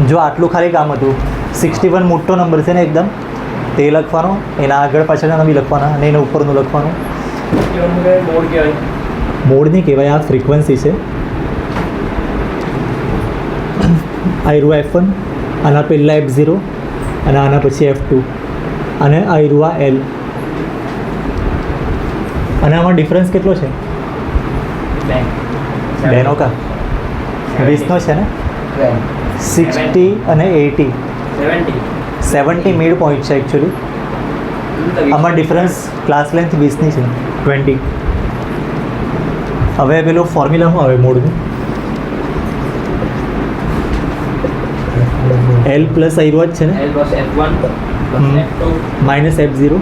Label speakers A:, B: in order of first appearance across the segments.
A: જો આટલું ખાલી કામ હતું. 61 મોટો નંબર છે ને એકદમ, તે લખવાનો, એના આગળ પાછળના બી લખવાના અને એના ઉપરનું લખવાનું. મોડ નહીં કહેવાય, આ ફ્રીક્વન્સી છે. આયરું F1, આના પહેલાં F0 અને આના પછી F2 અને આયરું આ L. અને આમાં ડિફરન્સ કેટલો છે? 2 નો કા 20 નો છે ને? 60 અને 80 70 મિડ પોઈન્ટ છે એકચ્યુઅલી. આમાં ડિફરન્સ ક્લાસ લેન્થ 20ની છે, 20. હવે પેલું ફોર્મ્યુલા શું આવે મોડનું? L પ્લસ આયરું જ છે ને, minus F0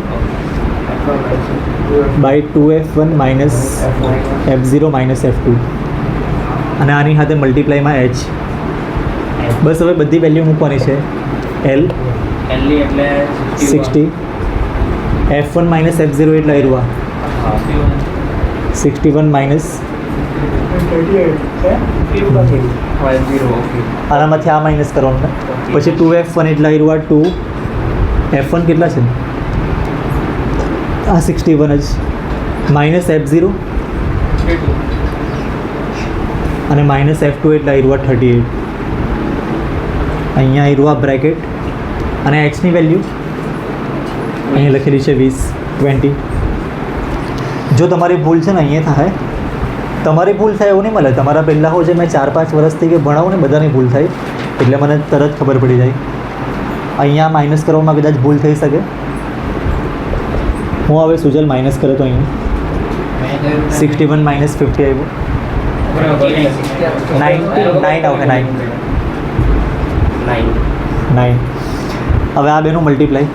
A: by 2F1 minus F0 minus F2 અને આની સાથે મલ્ટીપ્લાયમાં H. બસ હવે બધી વેલ્યુ મૂકવાની છે. L
B: એટલે
A: 60, F1 માઇનસ F0 એટલે આયરું 61 માઇનસ આનામાંથી આ માઇનસ કરવાનું ને પછી 2F1 એટલે આયરું 2. F1 કેટલા છે? આ 61 જ માઇનસ F0 અને માઇનસ F2 એટલે આયરું 38. અહીંયા આયરું બ્રેકેટ અને એચની વેલ્યુ અહીંયા લખેલી છે 20. જો તમારી ભૂલ છે ને અહીંયા થાય, તમારી ભૂલ થાય એવું નહીં મળે. તમારા પહેલાં હોય છે, મેં 4-5 વર્ષથી કે ભણાવું ને બધાની ભૂલ થાય એટલે મને તરત ખબર પડી જાય. અહીંયા માઇનસ કરવામાં કદાચ ભૂલ થઈ શકે. હું હવે સુજલ માઇનસ કરે તો અહીંયા 61 માઇનસ 50 આવ્યું 9 આવશે. 9. હવે આ બેનું મલ્ટીપ્લાય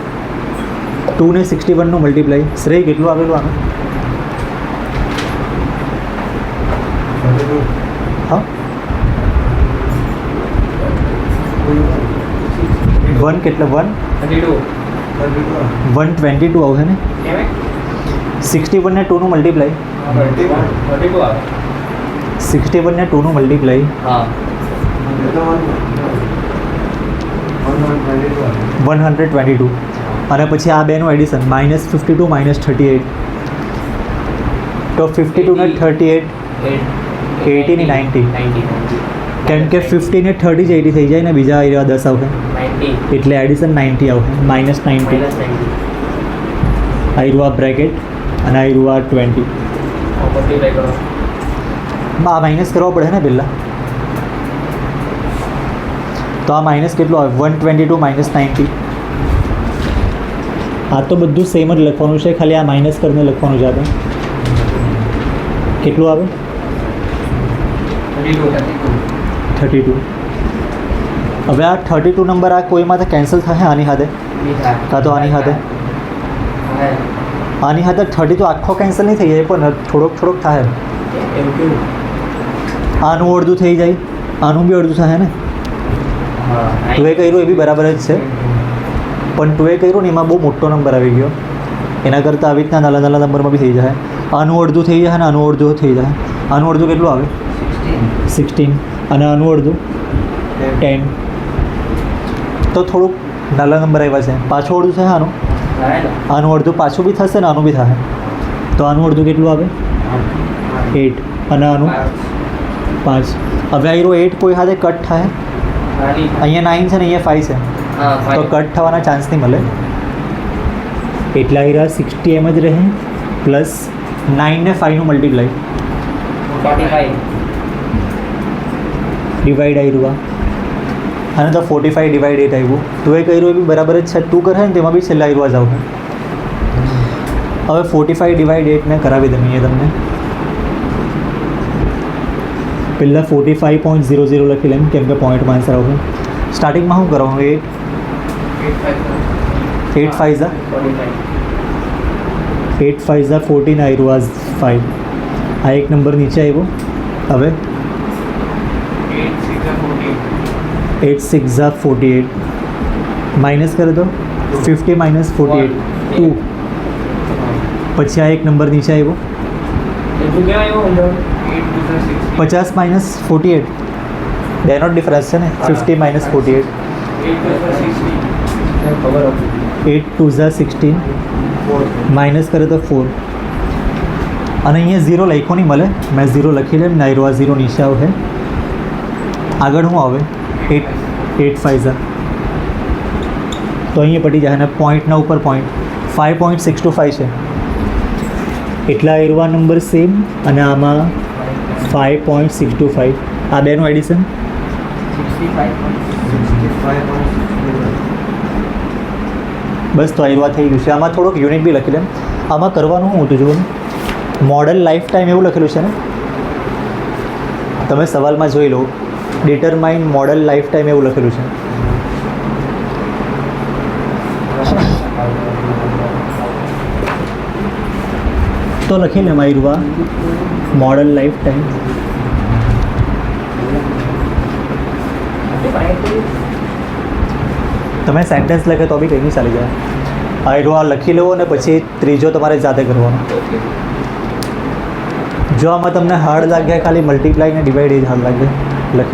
A: 2 ને 61નું મલ્ટીપ્લાય શ્રેય કેટલું આવેલું આનું? હા 1 કેટલા? 122 આવશે ને. 61 ને 2નું મલ્ટીપ્લાય 61 ને 2નું મલ્ટીપ્લાય 122 અને પછી આ બેનું એડિશન માઇનસ 52 માઇનસ 38. તો 52 ને 38 80 ની 90. કેમ કે 50 ને 30 જ 80 થઈ જાય ને, બીજા એરિયા 10 આવશે એટલે એડિશન 90 આવશે, માઇનસ 90. આયરું બ્રેકેટ અને આયરું 20. આ માઇનસ કરવા પડે ને પહેલાં. તો આ માઇનસ કેટલું આવે? 122 માઇનસ 90. આ તો બધું સેમ જ લખવાનું છે, ખાલી આ માઇનસ કરીને લખવાનું છે આપણે. કેટલું આવે? 32. હવે આ 32 નંબર આ કોઈમાં કેન્સલ થાય આની સાથે, કાં તો આની સાથે. આની સાથે 30 તો આખો કેન્સલ નહીં થઈ જાય, પણ થોડોક થાય. આનું અડધું થઈ જાય, આનું બી અડધું થાય ને. તું એ કર્યું એ બી બરાબર જ છે, પણ તું એ કર્યું ને એમાં બહુ મોટો નંબર આવી ગયો. એના કરતાં આવી રીતના નાના નંબરમાં બી થઈ જાય. આનું અડધું થઈ જાય અને આનું અડધું થઈ જાય. આનું અડધું કેટલું આવે? 16 અને આનું અડધું 10. તો થોડુંક નાના નંબર આવ્યા છે. પાછું અડધું થાય આનું અડધું પાછું બી થશે ને આનું બી થાય. તો આનું અડધું કેટલું આવે? 8 અને આનું 5. હવે આયરો 8 કોઈ સાથે કટ થાય, અહીંયા 9 છે ને અહીંયા 5 છે, તો કટ થવાના ચાન્સ નહીં મળે. એટલે આયરા 60 એમ જ રહે પ્લસ 9 ને 5નું મલ્ટીપ્લાય 45 ડિવાઈડ આયરું અને તો 45 ડિવાઈડ 8 આવ્યું. તું એ કર્યું એ બી બરાબર જ છે. તું કરે ને તેમાં બી છેલ્લા આયરું જ આવશે. હવે 45 ડિવાઈડ 8 ને કરાવી દઉં અહીંયા તમને. પહેલાં 45.00 લખી લેમ, કેમ કે પોઈન્ટમાં આન્સર આવશે. સ્ટાર્ટિંગમાં શું કરવાનું? 8 5 14 આયરું આ 5. આ એક નંબર નીચે આવ્યો. હવે 8 6 48 માઇનસ કરી દો. 50 માઇનસ 48 2. પછી આ એક નંબર નીચે આવ્યો. 50 માઇનસ 48 બેનો ડિફરન્સ છે ને 50 માઇનસ 48 8 2 16 માઇનસ કરે તો 4 અને અહીંયા 0 લખ્યો નહીં મળે મેં 0 લખી લે નાયરો આ 0 નીચે આવે આગળ શું આવે 8 5 તો અહીંયા પટી જાય અને પોઈન્ટના ઉપર પોઈન્ટ 5.625 છે એટલા એરવા નંબર સેમ અને આમાં 5.625 આ બેનું એડિશન 65.65 બસ તો એરવા થઈ ગયું છે આમાં થોડોક યુનિટ બી લખી લે આમાં કરવાનું શું હતું જુઓ મોડલ લાઈફ ટાઈમ એવું લખેલું છે ને તમે સવાલમાં જોઈ લો ડિટરમાઇન મોડલ લાઈફ ટાઈમ એવું લખેલું છે તો લખી લે માયરુઆ મોડલ લાઈફ ટાઈમ તમે સેન્ટેન્સ લખે તો બી કંઈ નહીં ચાલી જાય આયરુઆ લખી લેવો અને પછી ત્રીજો તમારે જાતે કરવાનો જો આમાં તમને હાર્ડ લાગે ખાલી મલ્ટીપ્લાય ને ડિવાઈડ એ જ હાર્ડ લાગે લખી